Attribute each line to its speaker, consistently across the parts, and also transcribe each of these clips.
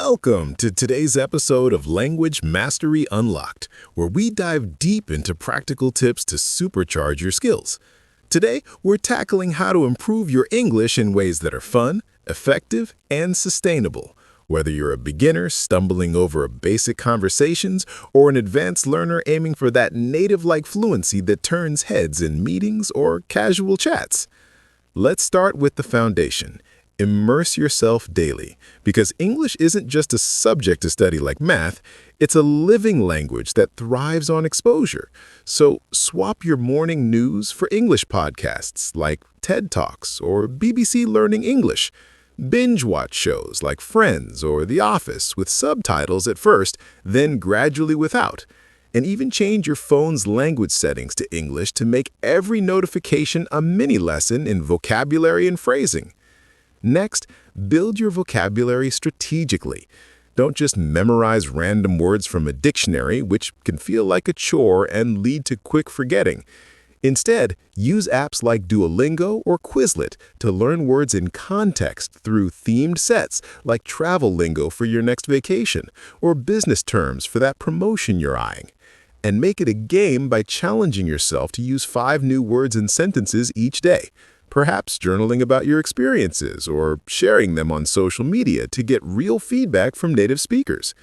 Speaker 1: Welcome to today's episode of Language Mastery Unlocked, where we dive deep into practical tips to supercharge your skills. Today, we're tackling how to improve your English in ways that are fun, effective, and sustainable. Whether you're a beginner stumbling over basic conversations or an advanced learner aiming for that native-like fluency that turns heads in meetings or casual chats. Let's start with the foundation. Immerse yourself daily, because English isn't just a subject to study like math, it's a living language that thrives on exposure. So swap your morning news for English podcasts like TED Talks or BBC Learning English. Binge watch shows like Friends or The Office with subtitles at first, then gradually without. And even change your phone's language settings to English to make every notification a mini lesson in vocabulary and phrasing. Next, build your vocabulary strategically. Don't just memorize random words from a dictionary, which can feel like a chore and lead to quick forgetting. Instead, use apps like Duolingo or Quizlet to learn words in context through themed sets like travel lingo for your next vacation or business terms for that promotion you're eyeing. And make it a game by challenging yourself to use 5 new words and sentences each day. Perhaps journaling about your experiences or sharing them on social media to get real feedback from native speakers.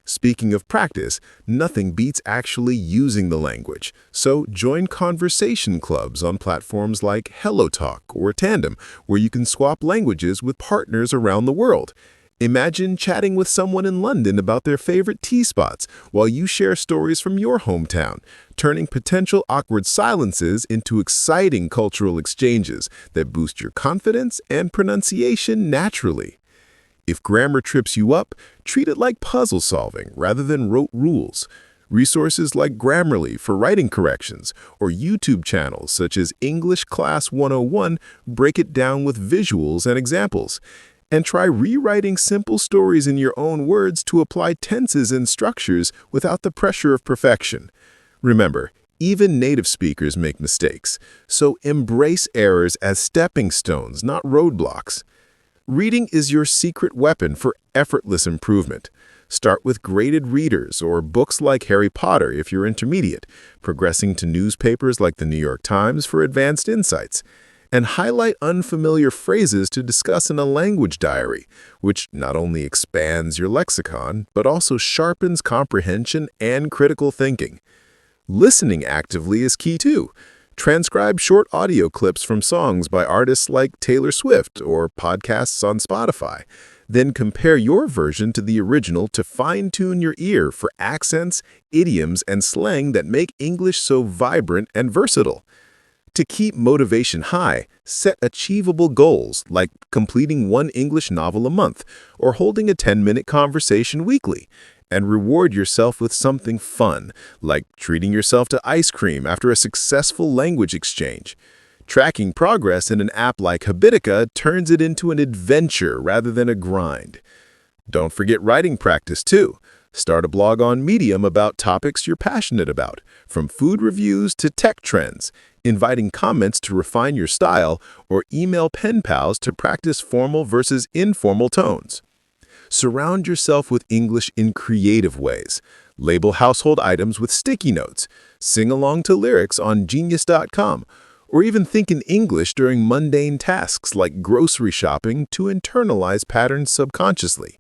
Speaker 1: Speaking of practice, nothing beats actually using the language. So join conversation clubs on platforms like HelloTalk or Tandem, where you can swap languages with partners around the world. Imagine chatting with someone in London about their favorite tea spots while you share stories from your hometown, turning potential awkward silences into exciting cultural exchanges that boost your confidence and pronunciation naturally. If grammar trips you up, treat it like puzzle solving rather than rote rules. Resources like Grammarly for writing corrections or YouTube channels such as English Class 101 break it down with visuals and examples. And try rewriting simple stories in your own words to apply tenses and structures without the pressure of perfection. Remember, even native speakers make mistakes, so embrace errors as stepping stones, not roadblocks. Reading is your secret weapon for effortless improvement. Start with graded readers or books like Harry Potter if you're intermediate, progressing to newspapers like the New York Times for advanced insights. And highlight unfamiliar phrases to discuss in a language diary, which not only expands your lexicon, but also sharpens comprehension and critical thinking. Listening actively is key too. Transcribe short audio clips from songs by artists like Taylor Swift or podcasts on Spotify. Then compare your version to the original to fine-tune your ear for accents, idioms, and slang that make English so vibrant and versatile. To keep motivation high, set achievable goals like completing 1 English novel a month or holding a 10-minute conversation weekly, and reward yourself with something fun, like treating yourself to ice cream after a successful language exchange. Tracking progress in an app like Habitica turns it into an adventure rather than a grind. Don't forget writing practice too. Start a blog on Medium about topics you're passionate about, from food reviews to tech trends, inviting comments to refine your style, or email pen pals to practice formal versus informal tones. Surround yourself with English in creative ways. Label household items with sticky notes, sing along to lyrics on Genius.com, or even think in English during mundane tasks like grocery shopping to internalize patterns subconsciously.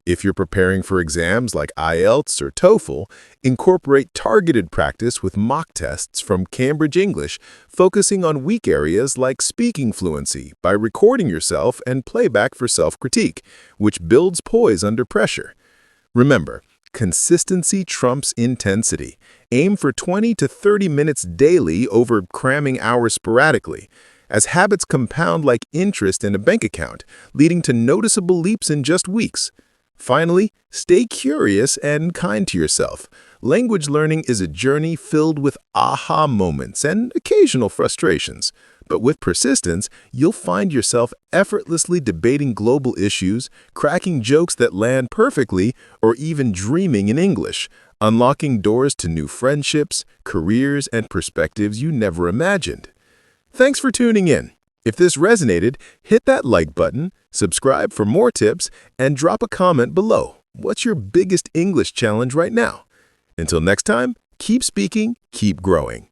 Speaker 1: If you're preparing for exams like IELTS or TOEFL, incorporate targeted practice with mock tests from Cambridge English, focusing on weak areas like speaking fluency by recording yourself and playback for self-critique, which builds poise under pressure. Remember, consistency trumps intensity. Aim for 20 to 30 minutes daily over cramming hours sporadically, as habits compound like interest in a bank account, leading to noticeable leaps in just weeks. Finally, stay curious and kind to yourself. Language learning is a journey filled with aha moments and occasional frustrations. But with persistence, you'll find yourself effortlessly debating global issues, cracking jokes that land perfectly, or even dreaming in English, unlocking doors to new friendships, careers, and perspectives you never imagined. Thanks for tuning in. If this resonated, hit that like button, subscribe for more tips, and drop a comment below. What's your biggest English challenge right now? Until next time, keep speaking, keep growing.